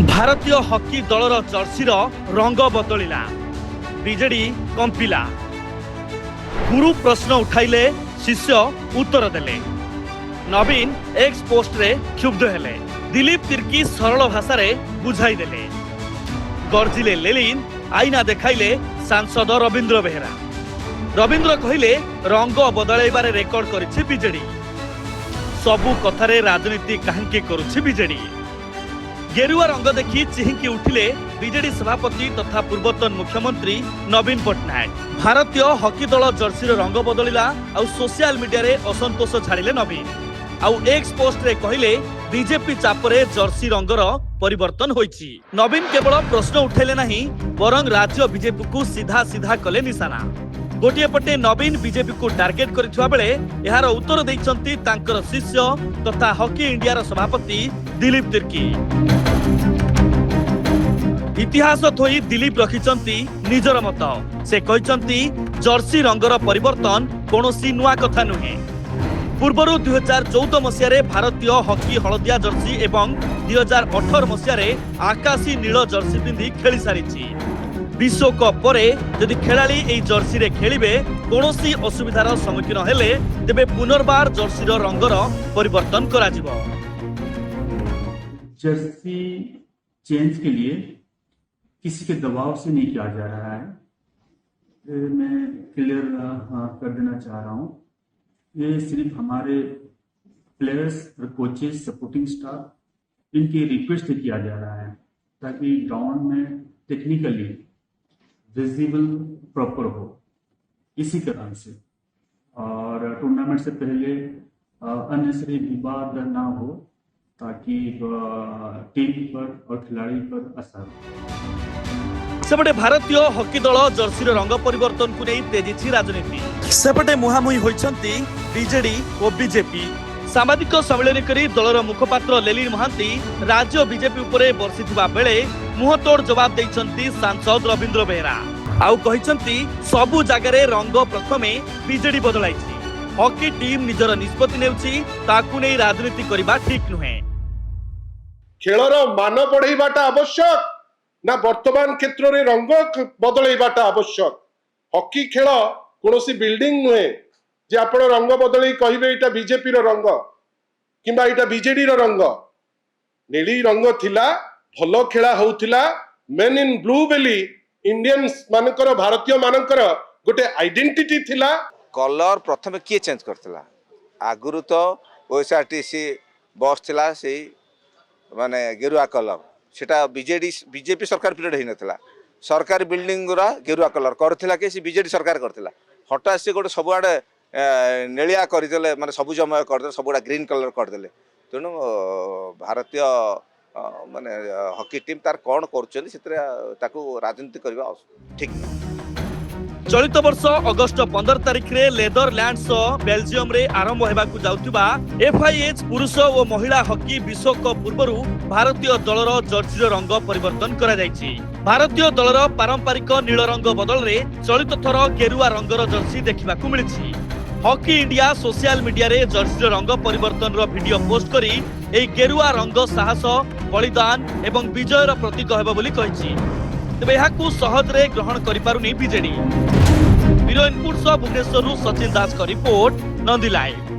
भारतीय हॉकी दलर जर्सीर रंग बदलिला बीजेडी कंपिला गुरु प्रश्न उठाइले शिष्य उत्तर देले नवीन एक्स पोस्ट रे क्षुब्ध हेले दिलीप तिर्की सरल भाषा रे बुझाई देले गर्जिले लेलिन आईना देखाइले सांसद रविंद्र बेहरा रविंद्र कहिले रंग बदलैबारे रेकर्ड करिछि बीजेडी सबु कथारे राजनीति काहेकि करुछि बीजेडी गेरुआ रंग देखि चिहिंकी उठिले बीजेडी सभापति तथा पूर्वतन मुख्यमंत्री नवीन पट्टनायक भारतीय हॉकी दल जर्सी रंग बदलिला आउ सोशल मीडिया रे असंतोष छाड़िले नवीन आउ एक्स पोस्ट रे कहिले बीजेपी चापरे जर्सी रंगर परिवर्तन होईछि नवीन केवल प्रश्न उठेले नहीं बरं राज्य बीजेपी को सीधा सीधा कले निशाना गोटे पटे नवीन बीजेपी को टार्गेट करिथुवा बेले एहार उत्तर दैछंती तांकर शिष्य तथा हॉकी इंडिया रो सभापति दिलीप तिर्की इतिहास थोई दिलीप रखिचंती निजर मत से कहिचंती जर्सी रंगर परिवर्तन कोनोसी नुआ कथा नुहे पूर्वरु 2014 मसियारे भारतीय हॉकी हलदिया जर्सी एवं 2018 मसियारे आकाशी नील जर्सी पिंधि खेली सारिछि विश्वकप परे यदि खेलाड़ी एई जर्सी रे खेलिबे कोनोसी असुविधार सम्मुखीन हेले तेबे पुनर्बार जर्सी रो रंगर परिवर्तन करा जिवो जर्सी चेंज के लिए किसी के दबाव से नहीं किया जा रहा है मैं क्लियर कर देना चाह रहा हूँ ये सिर्फ हमारे प्लेयर्स और कोचेस सपोर्टिंग स्टाफ इनकी रिक्वेस्ट से किया जा रहा है ताकि ग्राउंड में टेक्निकली विजिबल प्रॉपर हो इसी कारण से और टूर्नामेंट से पहले अननेसेसरी विवाद ना हो ताकि टीम पर और खिलाड़ी पर असर सेपटे भारतीय हॉकी दल जर्सी रंग परिवर्तन को नहीं तेजी राजनीति सेपटे मुहामुही होइछंती बीजेडी और बीजेपी सामाजिक सम्मेलन करी दलर मुखपात्र लेलिन महांती राज्य बीजेपी उपरे बर्षिथिबा बेले मुहतोड़ जवाब दैछंती सांसद रविंद्र बेहरा आउ कहिछंती सबु जागारे रंग प्रथमे बीजेडी बदलाइछि हॉकी टीम निजर निष्पत्ति नेउछि ताकु नै राजनीति करिबा ठीक नुहे खेलर मान बढ़ाइबाटा आवश्यक ना वर्तमान क्षेत्र में रंग बदलैबाटा आवश्यक हॉकी खेल कौन बिल्डिंग नुहे जे आपण रंग बदल कहे यहाँ बीजेपी रंग किंबा यहाँ बीजेडी रंग नीली रंग थिला भल खेला होउथिला मेन इन ब्लू बेली इंडियंस मानकर भारतीय मानकर गोटे आइडेंटिटी थिला कलर प्रथम किए चेंज करथिला आगुरु तो ओएसआरटीसी बस थिला से माने गेरुआ कलर सेटा बीजेपी सरकार पीरियड ही नथिला सरकारी बिल्डिंग गुरा गेरुआ कलर करथिला के सी बीजेडी सरकार करथिला हठात से गोटे सबुआडे नेलिया करदेले माने सबुजमय करदेले सबुडा ग्रीन कलर करदेले तेणु भारतीय माने हॉकी टीम तार कौन कर राजनीति करबा ठीक चलित वर्ष अगस्ट 15 तारिख रे नेदरलैंड्स बेल्जियम रे आरंभ हेबाकु जाउथिबा एफआईएच पुरुष और महिला हॉकी विश्वकप पूर्वरु भारतीय दलर जर्सी रंग परिवर्तन करा जायछि भारतीय दलर पारंपरिक नील रंग बदल रे चलित थर गेरुआ रंगर जर्सी देखिबाकु मिलिछि हॉकी इंडिया सोशल मीडिया रे जर्सी रंग परिवर्तन रो वीडियो पोस्ट करी एई गेरुआ रंग साहस बलिदान एवं विजयर प्रतीक हेबो बोली कहिछि तेबे एहाकु सहज रे ग्रहण करि पारुनी BJD bureau input Bhubaneswar Sachin Das का रिपोर्ट नंदी लाइव।